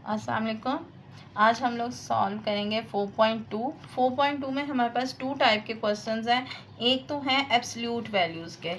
अस्सलाम वालेकुम। आज हम लोग सॉल्व करेंगे 4.2। 4.2 में हमारे पास टू टाइप के क्वेश्चंस हैं। एक तो हैं एब्सोल्यूट वैल्यूज़ के।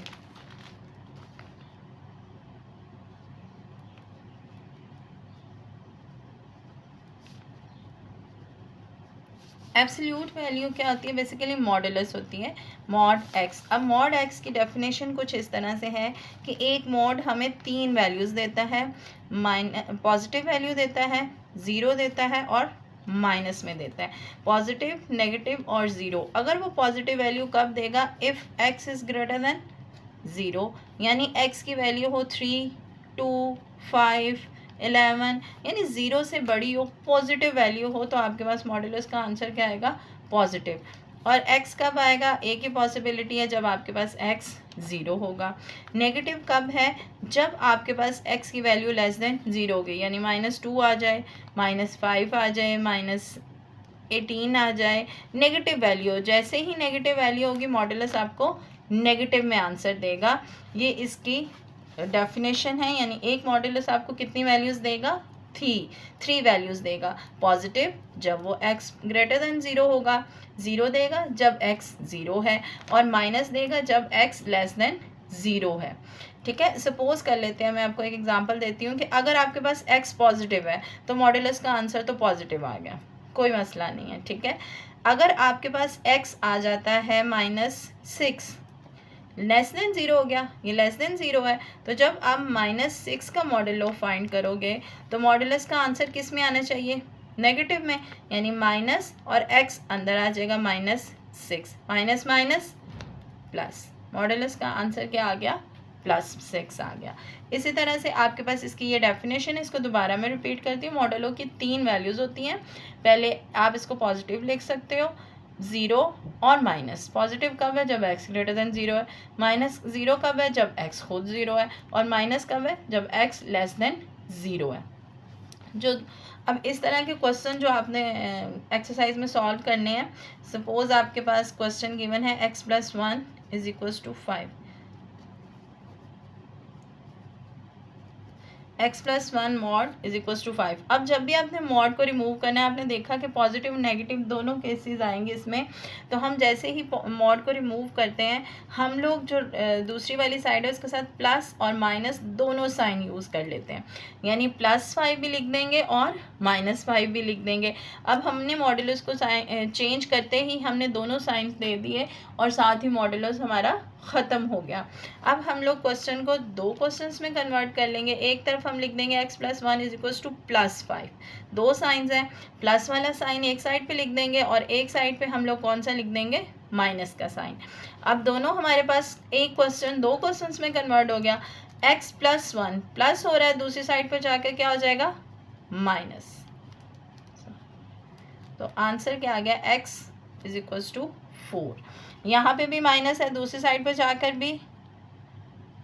एब्सोल्यूट वैल्यू क्या होती है? बेसिकली मॉडुलस होती है, मॉड एक्स। अब मॉड एक्स की डेफिनेशन कुछ इस तरह से है कि एक मॉड हमें तीन वैल्यूज़ देता है, पॉजिटिव वैल्यू देता है, ज़ीरो देता है और माइनस में देता है। पॉजिटिव, नेगेटिव और ज़ीरो। अगर वो पॉजिटिव वैल्यू कब देगा? If x is greater than zero, यानी एक्स की वैल्यू हो 3, 2, 5, 11, यानी ज़ीरो से बड़ी हो, पॉजिटिव वैल्यू हो, तो आपके पास मॉडुलस का आंसर क्या आएगा? पॉजिटिव। और एक्स कब आएगा? एक ही पॉसिबिलिटी है, जब आपके पास एक्स ज़ीरो होगा। नेगेटिव कब है? जब आपके पास एक्स की वैल्यू लेस देन ज़ीरो होगी, यानी -2 आ जाए, -5 आ जाए, -18 आ जाए, नेगेटिव वैल्यू। जैसे ही नेगेटिव वैल्यू होगी, मॉडुलस आपको नेगेटिव में आंसर देगा। ये इसकी डेफिनेशन है, यानी एक मॉडुलस आपको कितनी वैल्यूज़ देगा? थ्री वैल्यूज़ देगा। पॉजिटिव जब वो एक्स ग्रेटर देन ज़ीरो होगा, ज़ीरो देगा जब एक्स ज़ीरो है, और माइनस देगा जब एक्स लेस देन ज़ीरो है। ठीक है, सपोज कर लेते हैं, मैं आपको एक एग्जांपल देती हूँ कि अगर आपके पास एक्स पॉजिटिव है तो मॉडुलस का आंसर तो पॉजिटिव आ गया, कोई मसला नहीं है। ठीक है, अगर आपके पास एक्स आ जाता है -6, लेस देन ज़ीरो हो गया, ये लेस देन ज़ीरो है, तो जब आप -6 का मॉडुलो फाइंड करोगे तो मॉडुलस का आंसर किस में आना चाहिए? नेगेटिव में, यानी माइनस और एक्स अंदर आ जाएगा -6, माइनस माइनस प्लस, मॉडुलस का आंसर क्या आ गया? +6 आ गया। इसी तरह से आपके पास इसकी ये डेफिनेशन है, इसको दोबारा मैं रिपीट करती हूँ। मॉडुलो की तीन वैल्यूज़ होती हैं। पहले आप इसको पॉजिटिव लिख सकते हो, ज़ीरो और माइनस। पॉजिटिव कब है? जब एक्स ग्रेटर देन ज़ीरो है। माइनस ज़ीरो कब है? जब एक्स खुद ज़ीरो है। और माइनस कब है? जब एक्स लेस देन ज़ीरो है। जो अब इस तरह के क्वेश्चन जो आपने एक्सरसाइज में सॉल्व करने हैं, सपोज आपके पास क्वेश्चन गिवन है x+1 = 5, x+1 मॉड = 5। अब जब भी आपने मॉड को रिमूव करना है, आपने देखा कि पॉजिटिव नेगेटिव दोनों केसेस आएंगे इसमें, तो हम जैसे ही मॉड को रिमूव करते हैं, हम लोग जो दूसरी वाली साइड है उसके साथ प्लस और माइनस दोनों साइन यूज़ कर लेते हैं, यानी +5 भी लिख देंगे और -5 भी लिख देंगे। अब हमने मॉडुलस को चेंज करते ही हमने दोनों साइंस दे दिए और साथ ही मॉडुलस हमारा ख़त्म हो गया। अब हम लोग क्वेश्चन को दो क्वेश्चंस में कन्वर्ट कर लेंगे। एक तरफ हम लिख देंगे x+1 = +5, दो साइंस हैं, प्लस वाला साइन एक साइड पे लिख देंगे और एक साइड पे हम लोग कौन सा लिख देंगे? माइनस का साइन। अब दोनों हमारे पास एक क्वेश्चन दो क्वेश्चंस में कन्वर्ट हो गया। x+1 प्लस हो रहा है, दूसरी साइड पर जाकर क्या हो जाएगा? माइनस। तो आंसर क्या आ गया? x = 4। यहाँ पे भी माइनस है, दूसरी साइड पर जाकर भी,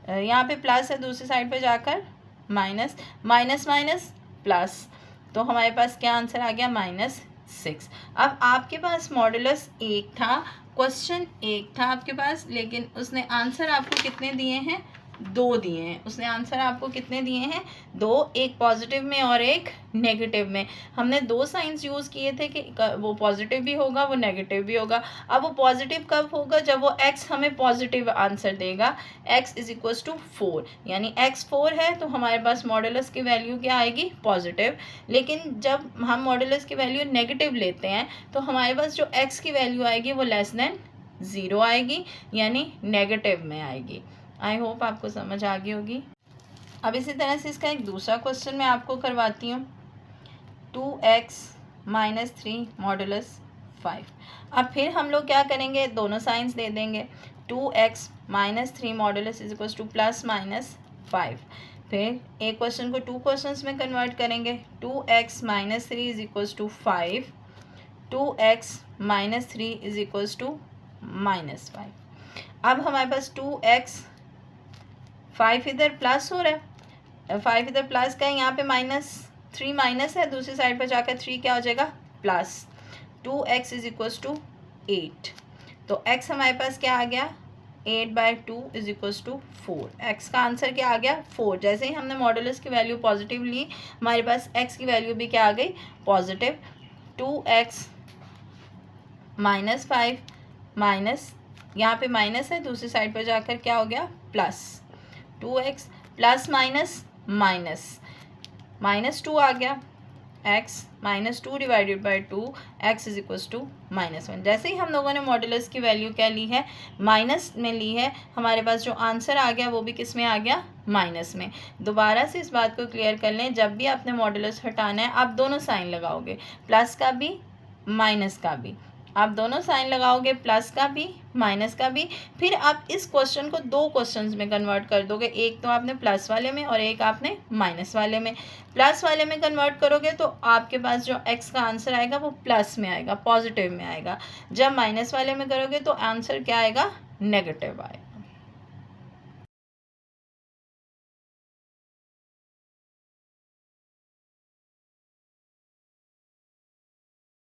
यहाँ पे प्लस है, दूसरी साइड पर जाकर माइनस, माइनस माइनस प्लस, तो हमारे पास क्या आंसर आ गया? -6। अब आपके पास मॉडुलस एक था, क्वेश्चन एक था आपके पास, लेकिन उसने आंसर आपको कितने दिए हैं? दो दिए हैं। उसने आंसर आपको कितने दिए हैं? दो, एक पॉजिटिव में और एक नेगेटिव में। हमने दो साइंस यूज़ किए थे कि वो पॉजिटिव भी होगा, वो नेगेटिव भी होगा। अब वो पॉजिटिव कब होगा? जब वो x हमें पॉजिटिव आंसर देगा, x = 4, यानी x 4 है तो हमारे पास मॉडुलस की वैल्यू क्या आएगी? पॉजिटिव। लेकिन जब हम मॉडुलस की वैल्यू नेगेटिव लेते हैं तो हमारे पास जो x की वैल्यू आएगी वो लेस देन ज़ीरो आएगी, यानी नेगेटिव में आएगी। आई होप आपको समझ आ गई होगी। अब इसी तरह से इसका एक दूसरा क्वेश्चन मैं आपको करवाती हूँ। 2x - 3 modulus 5। अब फिर हम लोग क्या करेंगे? दोनों साइंस दे देंगे। 2x - 3 modulus = ±5। फिर एक क्वेश्चन को टू क्वेश्चंस में कन्वर्ट करेंगे। 2x - 3 = 5, 2x - 3 = -5। अब हमारे पास 2x, 5 इधर प्लस हो रहा है, 5 इधर प्लस का है, यहाँ पे -3 माइनस है, दूसरी साइड पर जाकर 3 क्या हो जाएगा? प्लस। 2x = 8। तो x हमारे पास क्या आ गया? 8/2 इज इक्वल्स टू 4। एक्स का आंसर क्या आ गया 4। जैसे ही हमने मॉडुलस की वैल्यू पॉजिटिव ली, हमारे पास एक्स की वैल्यू भी क्या आ गई पॉजिटिव। 2x -5 माइनस, यहाँ पे माइनस है, दूसरी साइड पर जाकर क्या हो गया plus. 2x plus minus minus, -2 आ गया। x -2 divided by 2, x is equals to -1। जैसे ही हम लोगों ने मॉडुलस की वैल्यू क्या ली है माइनस में ली है, हमारे पास जो आंसर आ गया वो भी किस में आ गया माइनस में। दोबारा से इस बात को क्लियर कर लें, जब भी आपने मॉडुलस हटाना है आप दोनों साइन लगाओगे, प्लस का भी माइनस का भी। आप दोनों साइन लगाओगे, प्लस का भी माइनस का भी। फिर आप इस क्वेश्चन को दो क्वेश्चंस में कन्वर्ट कर दोगे, एक तो आपने प्लस वाले में और एक आपने माइनस वाले में। प्लस वाले में कन्वर्ट करोगे तो आपके पास जो एक्स का आंसर आएगा वो प्लस में आएगा, पॉजिटिव में आएगा। जब माइनस वाले में करोगे तो आंसर क्या आएगा नेगेटिव आएगा।